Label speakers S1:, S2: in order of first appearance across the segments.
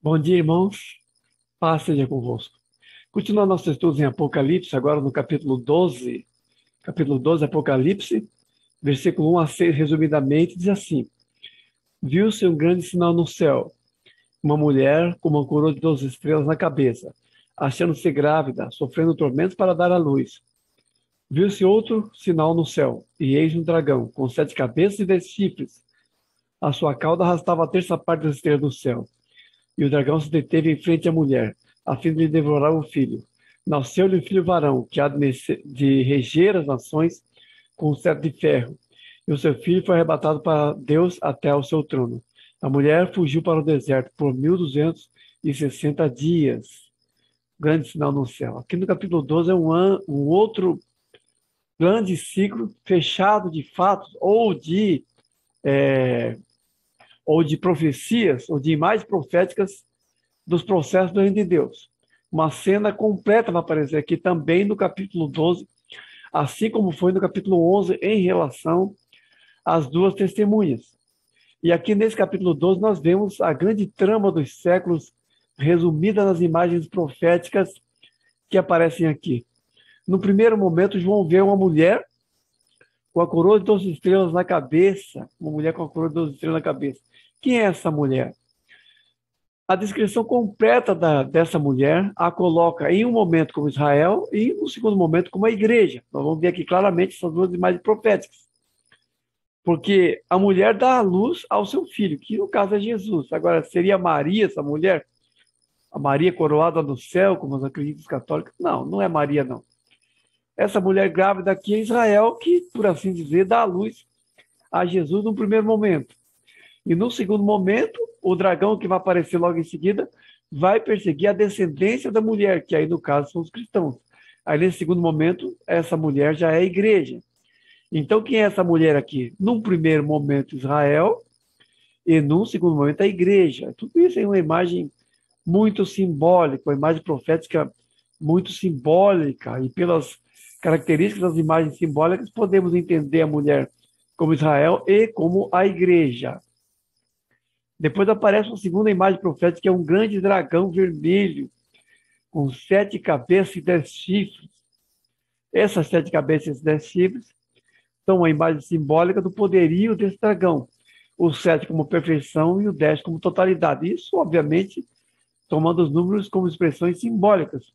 S1: Bom dia, irmãos. Paz seja convosco. Continuando nossos estudos em Apocalipse, agora no capítulo 12. Capítulo 12, Apocalipse, versículo 1 a 6, resumidamente, diz assim: Viu-se um grande sinal no céu, uma mulher com uma coroa de 12 estrelas na cabeça, achando-se grávida, sofrendo tormentos para dar à luz. Viu-se outro sinal no céu, e eis um dragão, com 7 cabeças e 10 chifres. A sua cauda arrastava a terça parte das estrelas do céu. E o dragão se deteve em frente à mulher, a fim de lhe devorar o filho. Nasceu-lhe um filho varão, que há de reger as nações com um cetro de ferro. E o seu filho foi arrebatado para Deus até ao seu trono. A mulher fugiu para o deserto por 1260 dias. Grande sinal no céu. Aqui no capítulo 12 é um outro grande ciclo fechado de fatos é, ou de profecias, ou de imagens proféticas dos processos do reino de Deus. Uma cena completa vai aparecer aqui também no capítulo 12, assim como foi no capítulo 11 em relação às duas testemunhas. E aqui nesse capítulo 12 nós vemos a grande trama dos séculos resumida nas imagens proféticas que aparecem aqui. No primeiro momento, João vê uma mulher com a coroa de 12 estrelas na cabeça, uma mulher com a coroa de 12 estrelas na cabeça. Quem é essa mulher? A descrição completa dessa mulher a coloca em um momento como Israel e no segundo momento como a igreja. Nós vamos ver aqui claramente essas duas imagens proféticas. Porque a mulher dá a luz ao seu filho, que no caso é Jesus. Agora, seria Maria essa mulher? A Maria coroada no céu, como os acreditam católicos? Não, não é Maria, não. Essa mulher grávida aqui é Israel, que, por assim dizer, dá a luz a Jesus no primeiro momento. E no segundo momento, o dragão que vai aparecer logo em seguida vai perseguir a descendência da mulher, que aí no caso são os cristãos. Aí nesse segundo momento, essa mulher já é a igreja. Então quem é essa mulher aqui? Num primeiro momento, Israel, e num segundo momento, a igreja. Tudo isso é uma imagem muito simbólica, uma imagem profética muito simbólica, e pelas características das imagens simbólicas, podemos entender a mulher como Israel e como a igreja. Depois aparece uma segunda imagem profética, que é um grande dragão vermelho, com 7 cabeças e 10 chifres. Essas 7 cabeças e 10 chifres são uma imagem simbólica do poderio desse dragão. O 7 como perfeição e o 10 como totalidade. Isso, obviamente, tomando os números como expressões simbólicas.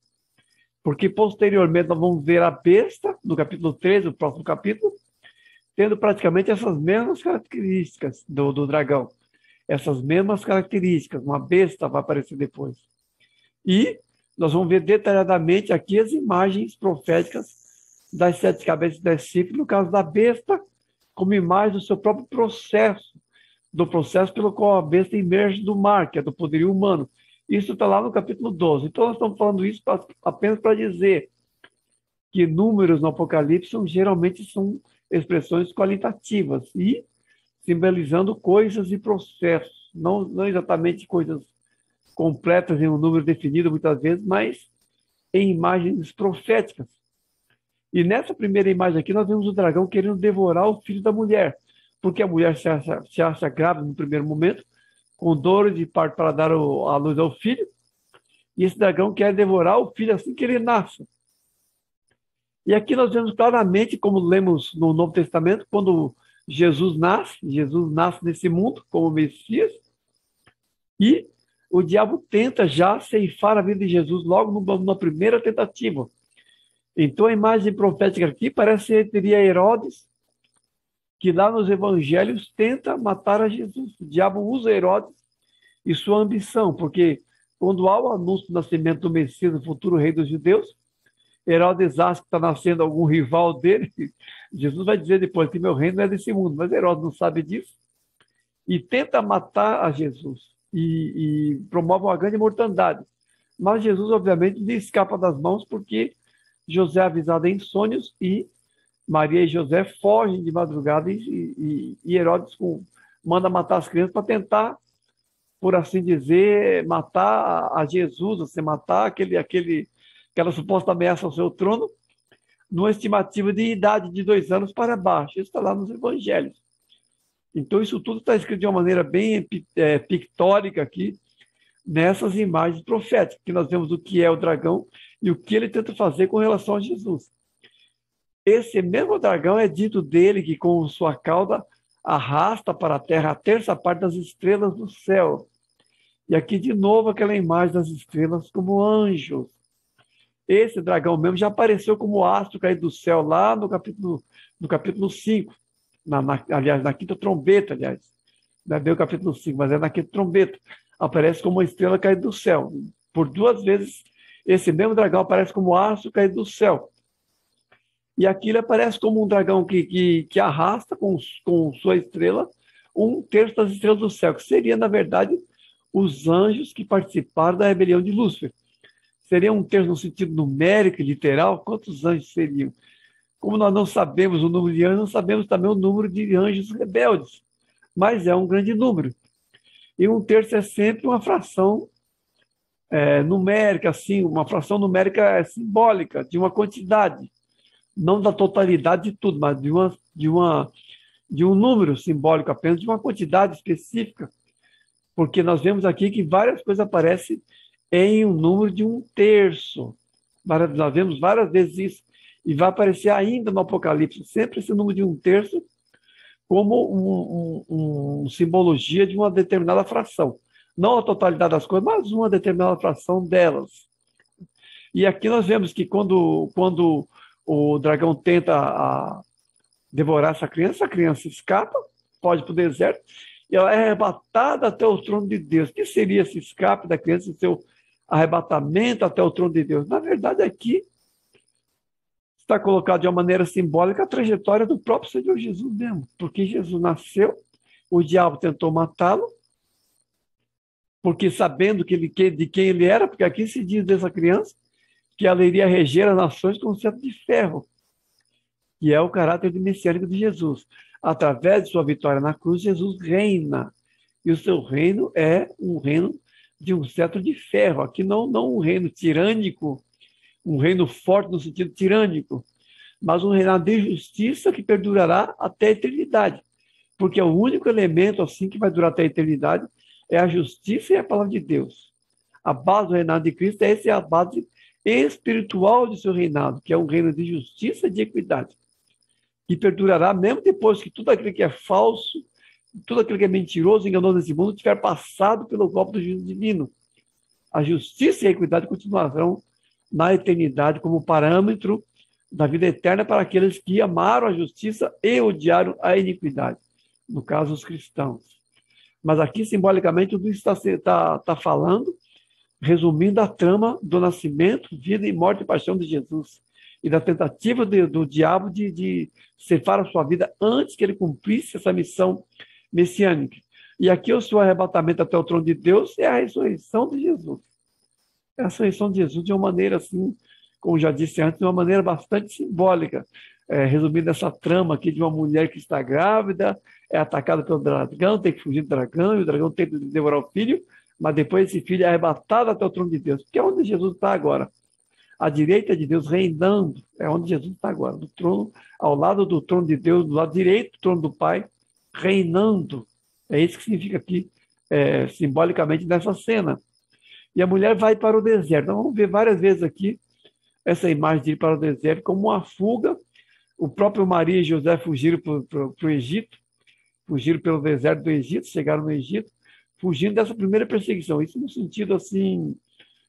S1: Porque posteriormente nós vamos ver a besta, no capítulo 13, o próximo capítulo, tendo praticamente essas mesmas características do dragão. Essas mesmas características. Uma besta vai aparecer depois. E nós vamos ver detalhadamente aqui as imagens proféticas das 7 cabeças e 10 chifres, no caso da besta, como imagem do seu próprio processo, do processo pelo qual a besta emerge do mar, que é do poderio humano. Isso está lá no capítulo 12. Então, nós estamos falando isso apenas para dizer que números no Apocalipse geralmente são expressões qualitativas e simbolizando coisas e processos, não exatamente coisas completas em um número definido muitas vezes, mas em imagens proféticas. E nessa primeira imagem aqui, nós vemos o dragão querendo devorar o filho da mulher, porque a mulher se acha grávida no primeiro momento, com dores de parto para dar a luz ao filho, e esse dragão quer devorar o filho assim que ele nasce. E aqui nós vemos claramente, como lemos no Novo Testamento, quando Jesus nasce nesse mundo como Messias, e o diabo tenta já ceifar a vida de Jesus logo na primeira tentativa. Então a imagem profética aqui parece que teria Herodes, que lá nos evangelhos tenta matar a Jesus. O diabo usa Herodes e sua ambição, porque quando há o anúncio do nascimento do Messias, o futuro rei dos judeus, Herodes acha que está nascendo algum rival dele. Jesus vai dizer depois que meu reino não é desse mundo, mas Herodes não sabe disso e tenta matar a Jesus e promove uma grande mortandade. Mas Jesus, obviamente, lhe escapa das mãos porque José é avisado em sonhos e Maria e José fogem de madrugada e Herodes manda matar as crianças para tentar, por assim dizer, matar a Jesus, assim, matar aquela suposta ameaça ao seu trono, numa estimativa de idade de 2 anos para baixo. Isso está lá nos evangelhos. Então, isso tudo está escrito de uma maneira bem pictórica aqui, nessas imagens proféticas, que nós vemos o que é o dragão e o que ele tenta fazer com relação a Jesus. Esse mesmo dragão é dito dele que com sua cauda arrasta para a terra a terça parte das estrelas do céu. E aqui de novo aquela imagem das estrelas como anjos. Esse dragão mesmo já apareceu como astro caído do céu lá no capítulo 5, aliás, na quinta trombeta, aliás. Não é bem o capítulo 5, mas é na quinta trombeta. Aparece como uma estrela caída do céu. Por duas vezes, esse mesmo dragão aparece como astro caído do céu. E aqui ele aparece como um dragão que arrasta com sua estrela um terço das estrelas do céu, que seria, na verdade, os anjos que participaram da rebelião de Lúcifer. Seria um terço no sentido numérico e literal? Quantos anjos seriam? Como nós não sabemos o número de anjos, não sabemos também o número de anjos rebeldes, mas é um grande número. E um terço é sempre uma fração numérica, assim, uma fração numérica simbólica, de uma quantidade, não da totalidade de tudo, mas de um número simbólico apenas, de uma quantidade específica, porque nós vemos aqui que várias coisas aparecem em um número de um terço. Nós vemos várias vezes isso, e vai aparecer ainda no Apocalipse, sempre esse número de um terço, como uma simbologia de uma determinada fração. Não a totalidade das coisas, mas uma determinada fração delas. E aqui nós vemos que quando o dragão tenta devorar essa criança escapa, pode para o deserto, e ela é arrebatada até o trono de Deus. O que seria esse escape da criança, seu arrebatamento até o trono de Deus? Na verdade, aqui está colocado de uma maneira simbólica a trajetória do próprio Senhor Jesus mesmo, porque Jesus nasceu, o diabo tentou matá-lo, porque sabendo de quem ele era, porque aqui se diz dessa criança que ela iria reger as nações com um cetro de ferro, que é o caráter de messiânico de Jesus. Através de sua vitória na cruz, Jesus reina, e o seu reino é um reino de um cetro de ferro, aqui não um reino tirânico, um reino forte no sentido tirânico, mas um reinado de justiça que perdurará até a eternidade, porque o único elemento assim que vai durar até a eternidade é a justiça e a palavra de Deus. A base do reinado de Cristo é a base espiritual de seu reinado, que é um reino de justiça e de equidade, que perdurará mesmo depois que tudo aquilo que é falso, tudo aquilo que é mentiroso, enganoso nesse mundo, tiver passado pelo golpe do juízo divino. A justiça e a equidade continuarão na eternidade como parâmetro da vida eterna para aqueles que amaram a justiça e odiaram a iniquidade, no caso, os cristãos. Mas aqui, simbolicamente, tudo isso está falando, resumindo a trama do nascimento, vida e morte e paixão de Jesus, e da tentativa do diabo de ceifar a sua vida antes que ele cumprisse essa missão messiânica. E aqui o seu arrebatamento até o trono de Deus é a ressurreição de Jesus. É a ressurreição de Jesus de uma maneira assim, como já disse antes, de uma maneira bastante simbólica, resumindo essa trama aqui de uma mulher que está grávida, é atacada pelo dragão, tem que fugir do dragão, e o dragão tenta devorar o filho, mas depois esse filho é arrebatado até o trono de Deus, que é onde Jesus está agora. À direita de Deus, reinando, é onde Jesus está agora, do trono, ao lado do trono de Deus, do lado direito do trono do Pai, reinando. É isso que significa aqui, simbolicamente, nessa cena. E a mulher vai para o deserto. Então, vamos ver várias vezes aqui essa imagem de ir para o deserto como uma fuga. O próprio Maria e José fugiram para o Egito, fugiram pelo deserto do Egito, chegaram no Egito, fugindo dessa primeira perseguição. Isso no sentido assim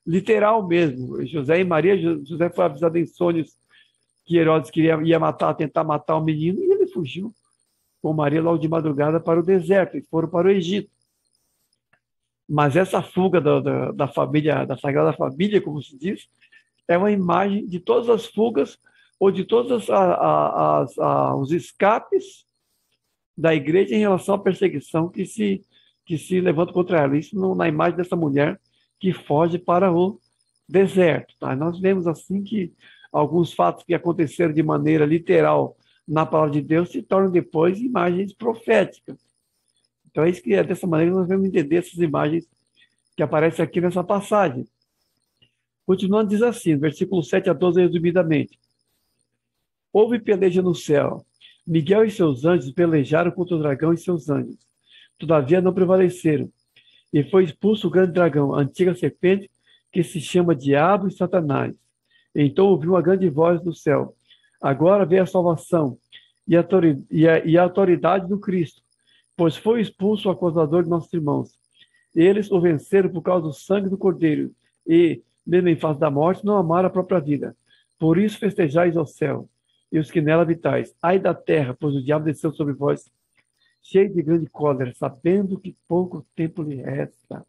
S1: literal mesmo. José e Maria, José foi avisado em sonhos que Herodes ia tentar matar o menino, e ele fugiu com Maria logo de madrugada para o deserto, e foram para o Egito. Mas essa fuga da família, da Sagrada Família, como se diz, é uma imagem de todas as fugas ou de todos os escapes da igreja em relação à perseguição que se levanta contra ela. Isso na imagem dessa mulher que foge para o deserto. Tá? Nós vemos assim que alguns fatos que aconteceram de maneira literal na palavra de Deus se tornam depois imagens proféticas. Então é isso que dessa maneira nós vamos entender essas imagens que aparecem aqui nessa passagem. Continuando, diz assim, versículo 7 a 12, resumidamente. Houve peleja no céu. Miguel e seus anjos pelejaram contra o dragão e seus anjos. Todavia não prevaleceram. e foi expulso o grande dragão, a antiga serpente, que se chama Diabo e Satanás. Então ouviu uma grande voz do céu. Agora veio a salvação e a autoridade do Cristo, pois foi expulso o acusador de nossos irmãos. Eles o venceram por causa do sangue do Cordeiro e, mesmo em face da morte, não amaram a própria vida. Por isso festejais ao céu e os que nela habitais. Ai da terra, pois o diabo desceu sobre vós, cheio de grande cólera, sabendo que pouco tempo lhe resta.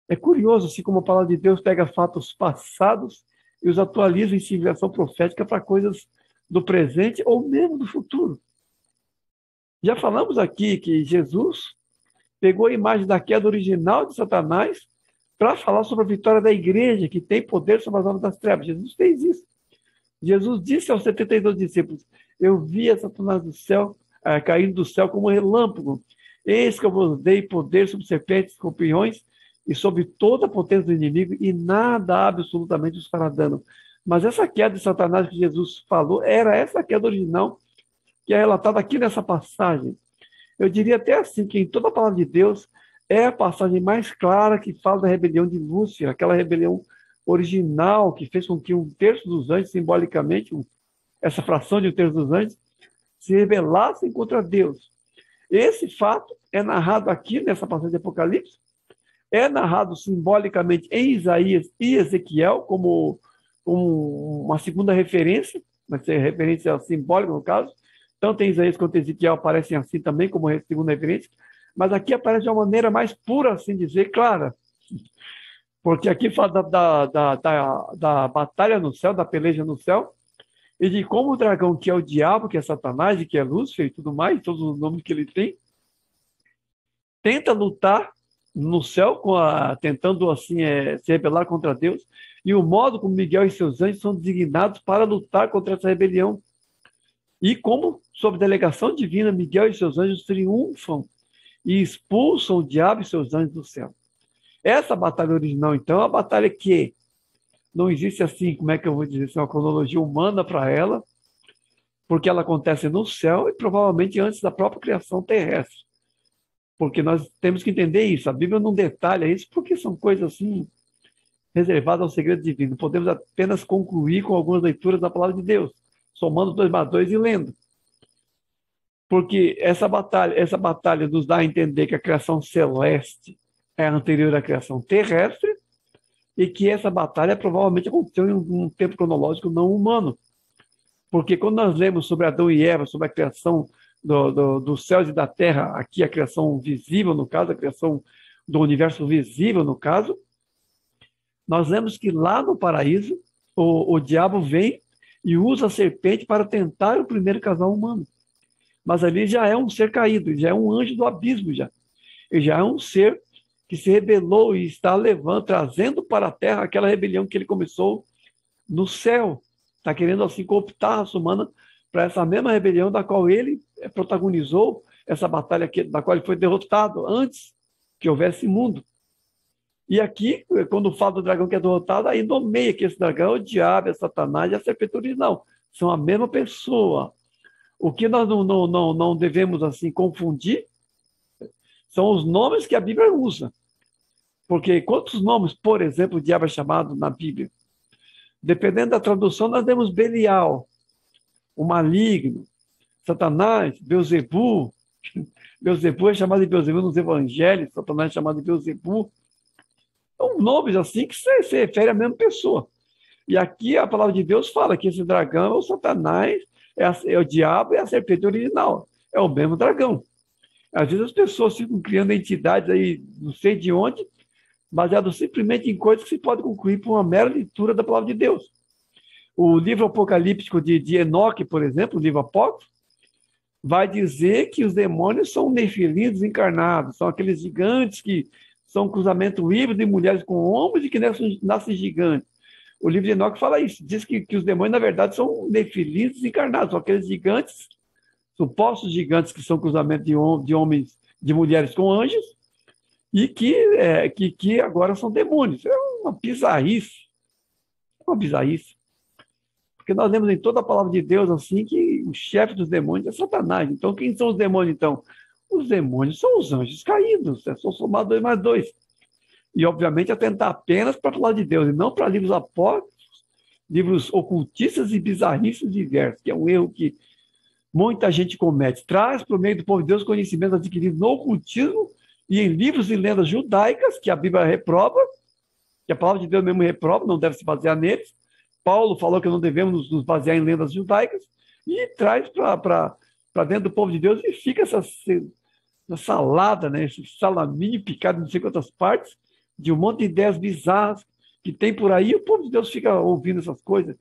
S1: É curioso assim como a palavra de Deus pega fatos passados e os atualiza em civilização profética para coisas do presente ou mesmo do futuro. Já falamos aqui que Jesus pegou a imagem da queda original de Satanás para falar sobre a vitória da igreja, que tem poder sobre as obras das trevas. Jesus fez isso. Jesus disse aos 72 discípulos: eu via Satanás do céu, caindo do céu como um relâmpago. Eis que eu vos dei poder sobre serpentes, escorpiões e sobre toda a potência do inimigo, e nada absolutamente os fará dano. Mas essa queda de Satanás que Jesus falou era essa queda original que é relatada aqui nessa passagem. Eu diria até assim, que em toda a palavra de Deus é a passagem mais clara que fala da rebelião de Lúcifer, aquela rebelião original que fez com que um terço dos anjos, simbolicamente, essa fração de um terço dos anjos, se rebelassem contra Deus. Esse fato é narrado aqui nessa passagem de Apocalipse, é narrado simbolicamente em Isaías e Ezequiel, como uma segunda referência, vai ser referência simbólica no caso. Tanto em Isaías quanto em Ezequiel aparecem assim também, como segunda referência, mas aqui aparece de uma maneira mais pura, assim dizer, clara. Porque aqui fala da batalha no céu, da peleja no céu, e de como o dragão, que é o diabo, que é Satanás, e que é Lúcifer e tudo mais, todos os nomes que ele tem, tenta lutar no céu, tentando assim se rebelar contra Deus, e o modo como Miguel e seus anjos são designados para lutar contra essa rebelião. E como, sob delegação divina, Miguel e seus anjos triunfam e expulsam o diabo e seus anjos do céu. Essa batalha original, então, é uma batalha que não existe assim, como é que eu vou dizer, assim, uma cronologia humana para ela, porque ela acontece no céu e provavelmente antes da própria criação terrestre. Porque nós temos que entender isso. A Bíblia não detalha isso porque são coisas assim reservadas ao segredo divino. Podemos apenas concluir com algumas leituras da palavra de Deus, somando 2 mais 2 e lendo. Porque essa batalha nos dá a entender que a criação celeste é anterior à criação terrestre e que essa batalha provavelmente aconteceu em um tempo cronológico não humano. Porque quando nós lemos sobre Adão e Eva, sobre a criação dos céus e da terra, aqui a criação visível, no caso, a criação do universo visível, no caso, nós lemos que lá no paraíso, o diabo vem e usa a serpente para tentar o primeiro casal humano. Mas ali já é um ser caído, já é um anjo do abismo, já. Ele já é um ser que se rebelou e está levando, trazendo para a terra aquela rebelião que ele começou no céu. Está querendo assim cooptar a raça humana para essa mesma rebelião da qual ele protagonizou, essa batalha da qual ele foi derrotado antes que houvesse mundo. E aqui, quando fala do dragão que é derrotado, aí nomeia que esse dragão é o diabo, é Satanás e a serpente original. São a mesma pessoa. O que nós não devemos assim confundir são os nomes que a Bíblia usa. Porque quantos nomes, por exemplo, o diabo é chamado na Bíblia? Dependendo da tradução, nós temos Belial, o maligno, Satanás, Beuzebu. Beuzebu é chamado de Beuzebu nos evangelhos, Satanás é chamado de Beuzebu. São nomes assim que se refere à mesma pessoa. E aqui a palavra de Deus fala que esse dragão é o Satanás, é o diabo e a serpente original. É o mesmo dragão. Às vezes as pessoas ficam criando entidades aí, não sei de onde, baseado simplesmente em coisas que se pode concluir por uma mera leitura da palavra de Deus. O livro apocalíptico de Enoque, por exemplo, o livro apócrifo, vai dizer que os demônios são nefilins encarnados, são aqueles gigantes que são um cruzamento híbrido de mulheres com homens e que nascem gigantes. O livro de Enoque fala isso, diz que os demônios, na verdade, são nefilins encarnados, são aqueles gigantes, supostos gigantes que são cruzamento de homens, de mulheres com anjos, e que agora são demônios. É uma bizarrice. É uma bizarrice. Porque nós lemos em toda a palavra de Deus assim que o chefe dos demônios é Satanás. Então, quem são os demônios, então? Os demônios são os anjos caídos, é só somar 2 mais 2. E, obviamente, atentar apenas para falar de Deus, e não para livros apócrifos, livros ocultistas e bizarrices diversos, que é um erro que muita gente comete. Traz para o meio do povo de Deus conhecimento adquirido no ocultismo e em livros e lendas judaicas, que a Bíblia reprova, que a palavra de Deus mesmo reprova, não deve se basear neles. Paulo falou que não devemos nos basear em lendas judaicas, e traz para dentro do povo de Deus, e fica essa salada, né? Esse salaminho picado em não sei quantas partes, de um monte de ideias bizarras que tem por aí, e o povo de Deus fica ouvindo essas coisas.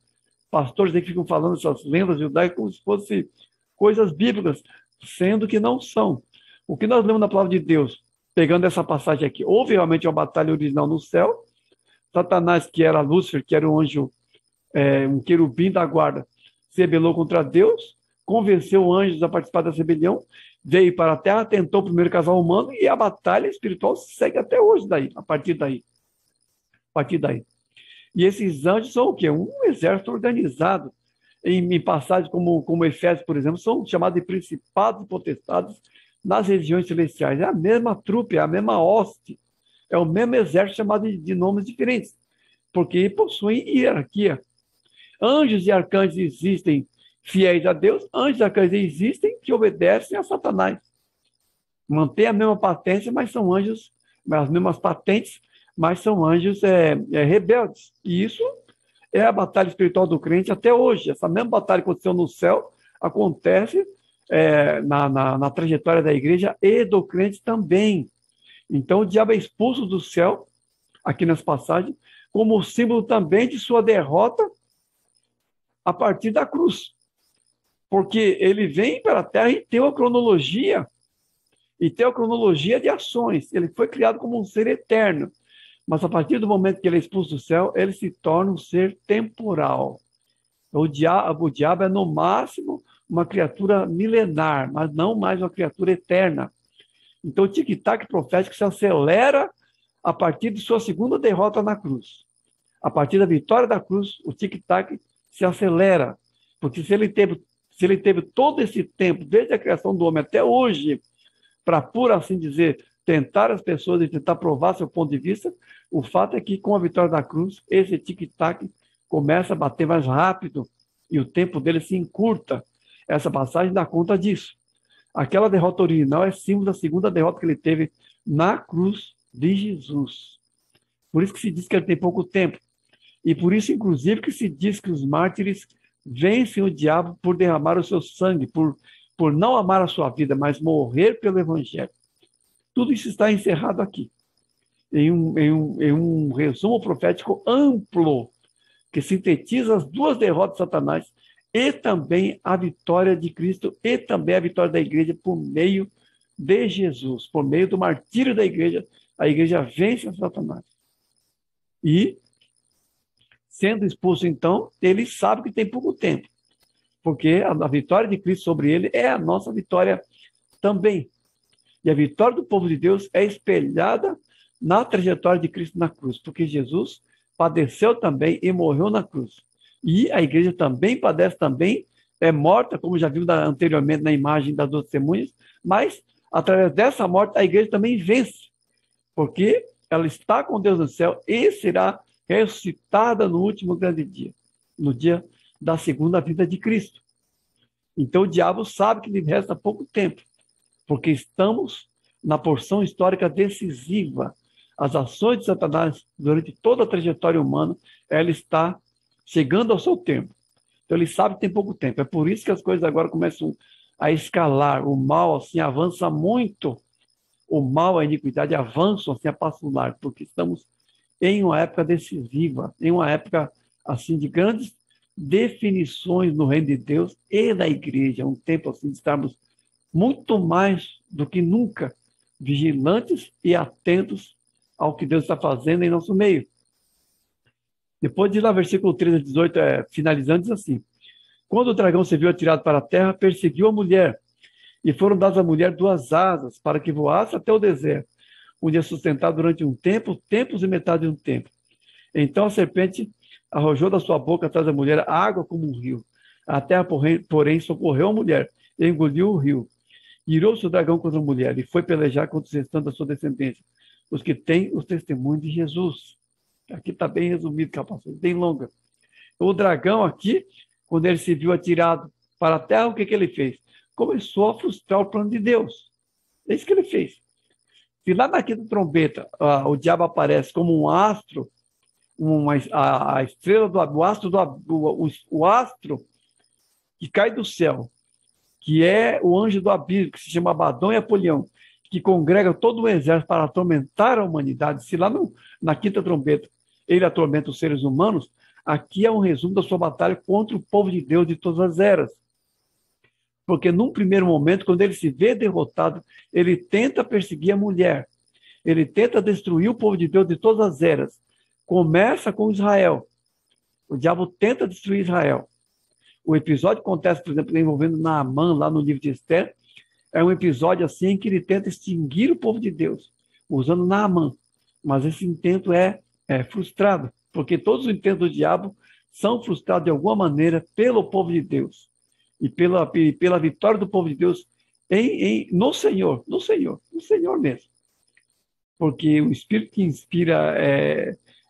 S1: Pastores aí que ficam falando essas lendas judaicas como se fossem coisas bíblicas, sendo que não são. O que nós lemos na palavra de Deus, pegando essa passagem aqui, houve realmente uma batalha original no céu. Satanás, que era Lúcifer, que era um anjo, um querubim da guarda, se rebelou contra Deus, convenceu anjos a participar dessa rebelião, veio para a Terra, tentou o primeiro casal humano, e a batalha espiritual segue até hoje daí, a partir daí. E esses anjos são o quê? Um exército organizado. Em passagens como Efésios, por exemplo, são chamados de principados e potestades nas regiões celestiais. É a mesma trupe, é a mesma hoste, é o mesmo exército chamado de nomes diferentes, porque possuem hierarquia. Anjos e arcanjos existem fiéis a Deus, anjos e arcanjos existem que obedecem a Satanás. Mantém a mesma patência, mas são anjos, as mesmas patentes, mas são anjos rebeldes. E isso é a batalha espiritual do crente até hoje. Essa mesma batalha que aconteceu no céu acontece na trajetória da igreja e do crente também. Então, o diabo é expulso do céu, aqui nessa passagem, como símbolo também de sua derrota a partir da cruz. Porque ele vem para a Terra e tem uma cronologia, de ações. Ele foi criado como um ser eterno. Mas a partir do momento que ele é expulso do céu, ele se torna um ser temporal. O diabo é, no máximo, uma criatura milenar, mas não mais uma criatura eterna. Então, o tic-tac profético se acelera a partir de sua segunda derrota na cruz. A partir da vitória da cruz, o tic-tac se acelera. Porque se ele teve todo esse tempo, desde a criação do homem até hoje, para, por assim dizer, tentar as pessoas e tentar provar seu ponto de vista, o fato é que, com a vitória da cruz, esse tic-tac começa a bater mais rápido e o tempo dele se encurta. Essa passagem dá conta disso. Aquela derrota original é símbolo da segunda derrota que ele teve na cruz de Jesus. Por isso que se diz que ele tem pouco tempo. E por isso, inclusive, que se diz que os mártires vencem o diabo por derramar o seu sangue, por não amar a sua vida, mas morrer pelo evangelho. Tudo isso está encerrado aqui, em um resumo profético amplo, que sintetiza as duas derrotas de Satanás e também a vitória de Cristo e também a vitória da igreja por meio de Jesus, por meio do martírio da igreja. A igreja vence a Satanás. E, sendo expulso, então, ele sabe que tem pouco tempo, porque a vitória de Cristo sobre ele é a nossa vitória também. E a vitória do povo de Deus é espelhada na trajetória de Cristo na cruz, porque Jesus padeceu também e morreu na cruz. E a igreja também padece, também é morta, como já vimos anteriormente na imagem das duas testemunhas, mas através dessa morte a igreja também vence, porque ela está com Deus no céu e será ressuscitada no último grande dia, no dia da segunda vinda de Cristo. Então o diabo sabe que lhe resta pouco tempo, porque estamos na porção histórica decisiva. As ações de Satanás durante toda a trajetória humana, ela está chegando ao seu tempo. Então ele sabe que tem pouco tempo. É por isso que as coisas agora começam a escalar. O mal assim avança muito. O mal, a iniquidade avançam assim a passo largo, porque estamos em uma época decisiva, em uma época assim de grandes definições no reino de Deus e na igreja. Um tempo assim de estarmos muito mais do que nunca vigilantes e atentos ao que Deus está fazendo em nosso meio. Depois de lá, versículo 13 a 18, finalizando, diz assim: quando o dragão se viu atirado para a terra, perseguiu a mulher, e foram dadas à mulher 2 asas, para que voasse até o deserto, onde é sustentado durante um tempo, tempos e metade de um tempo. Então a serpente arrojou da sua boca atrás da mulher água como um rio. A terra, porém, socorreu a mulher, e engoliu o rio. Irou-se o dragão contra a mulher e foi pelejar contra os restantes da sua descendência, os que têm os testemunhos de Jesus. Aqui está bem resumido, capacete, bem longa. O dragão aqui, quando ele se viu atirado para a terra, o que ele fez? Começou a frustrar o plano de Deus. É isso que ele fez. Se lá na quinta trombeta o diabo aparece como um astro, a estrela do astro, o astro que cai do céu, que é o anjo do abismo, que se chama Abaddon e Apolião, que congrega todo o exército para atormentar a humanidade, se lá na quinta trombeta ele atormenta os seres humanos, aqui é um resumo da sua batalha contra o povo de Deus de todas as eras. Porque num primeiro momento, quando ele se vê derrotado, ele tenta perseguir a mulher, ele tenta destruir o povo de Deus de todas as eras. Começa com Israel. O diabo tenta destruir Israel. O episódio acontece, por exemplo, envolvendo Naamã, lá no livro de Esther, é um episódio assim em que ele tenta extinguir o povo de Deus, usando Naamã. Mas esse intento é frustrado, porque todos os intentos do diabo são frustrados de alguma maneira pelo povo de Deus e pela vitória do povo de Deus no Senhor mesmo. Porque o Espírito que inspira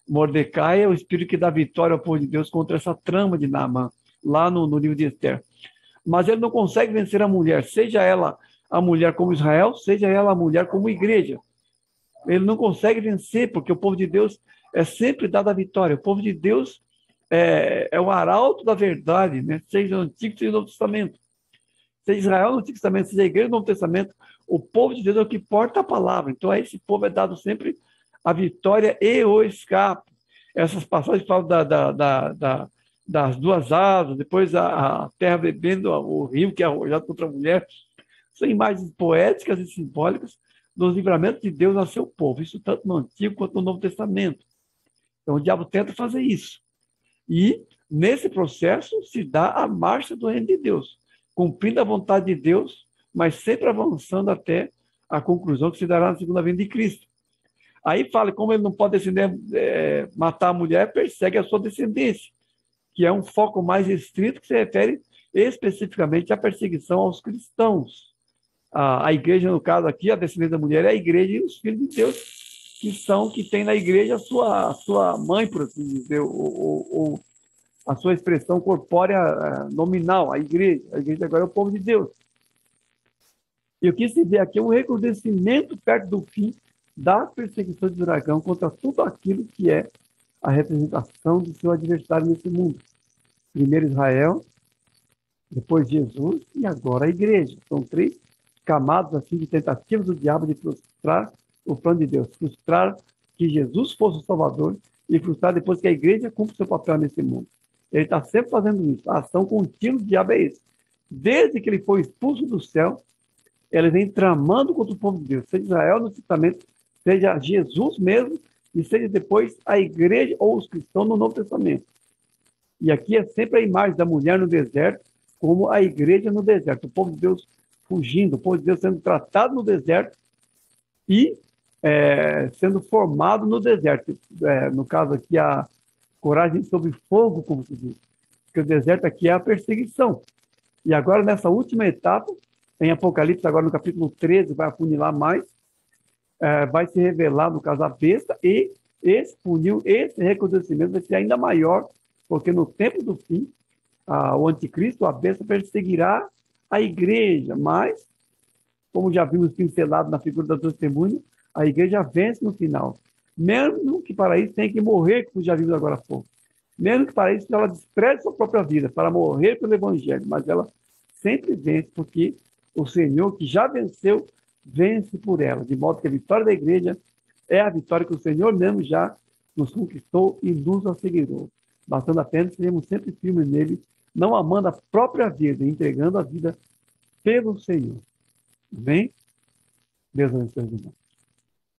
S1: Mordecai é o Espírito que dá vitória ao povo de Deus contra essa trama de Naamã, lá no livro de Esther. Mas ele não consegue vencer a mulher, seja ela a mulher como Israel, seja ela a mulher como igreja. Ele não consegue vencer, porque o povo de Deus é sempre dado a vitória. O povo de Deus é o arauto da verdade, né? Seja no Antigo, seja no Novo Testamento. Seja Israel no Antigo Testamento, seja a igreja no Novo Testamento, o povo de Deus é o que porta a palavra. Então, a esse povo é dado sempre a vitória e o escape. Essas passagens falam das duas asas, depois a terra bebendo o rio que é arrojado contra a mulher. São imagens poéticas e simbólicas dos livramentos de Deus a seu povo. Isso tanto no Antigo quanto no Novo Testamento. Então, o diabo tenta fazer isso. E, nesse processo, se dá a marcha do reino de Deus, cumprindo a vontade de Deus, mas sempre avançando até a conclusão que se dará na segunda vinda de Cristo. Aí fala, como ele não pode matar a mulher, persegue a sua descendência, que é um foco mais restrito que se refere especificamente à perseguição aos cristãos. A igreja, no caso aqui, a descendência da mulher é a igreja e os filhos de Deus, que tem na igreja a sua mãe, por assim dizer, a sua expressão corpórea nominal, a igreja. A igreja agora é o povo de Deus. E o que se vê aqui é um recrudescimento perto do fim da perseguição do dragão contra tudo aquilo que é a representação de seu adversário nesse mundo. Primeiro Israel, depois Jesus e agora a igreja. São três camadas assim, de tentativas do diabo de frustrar o plano de Deus, frustrar que Jesus fosse o Salvador e frustrar depois que a igreja cumpra o seu papel nesse mundo. Ele está sempre fazendo isso. A ação contínua do diabo é esse. Desde que ele foi expulso do céu, ele vem tramando contra o povo de Deus, seja Israel no Testamento, seja Jesus mesmo, e seja depois a igreja ou os cristãos no Novo Testamento. E aqui é sempre a imagem da mulher no deserto, como a igreja no deserto. O povo de Deus fugindo, o povo de Deus sendo tratado no deserto e sendo formado no deserto. No caso aqui, a coragem sob fogo, como se diz. Porque o deserto aqui é a perseguição. E agora, nessa última etapa, em Apocalipse, agora no capítulo 13, vai afunilar mais, vai se revelar, no caso, a besta, e esse funil, esse recrudescimento vai ser ainda maior, porque no tempo do fim, o anticristo, a besta, perseguirá a igreja, mas, como já vimos pincelado na figura da testemunha, a igreja vence no final. Mesmo que para isso tenha que morrer, como já vimos agora há pouco. Mesmo que para isso ela despreze sua própria vida, para morrer pelo evangelho, mas ela sempre vence, porque o Senhor, que já venceu, vence por ela, de modo que a vitória da igreja é a vitória que o Senhor mesmo já nos conquistou e nos assegurou. Bastando apenas sermos sempre firmes nele, não amando a própria vida, entregando a vida pelo Senhor. Amém? Deus abençoe, irmão.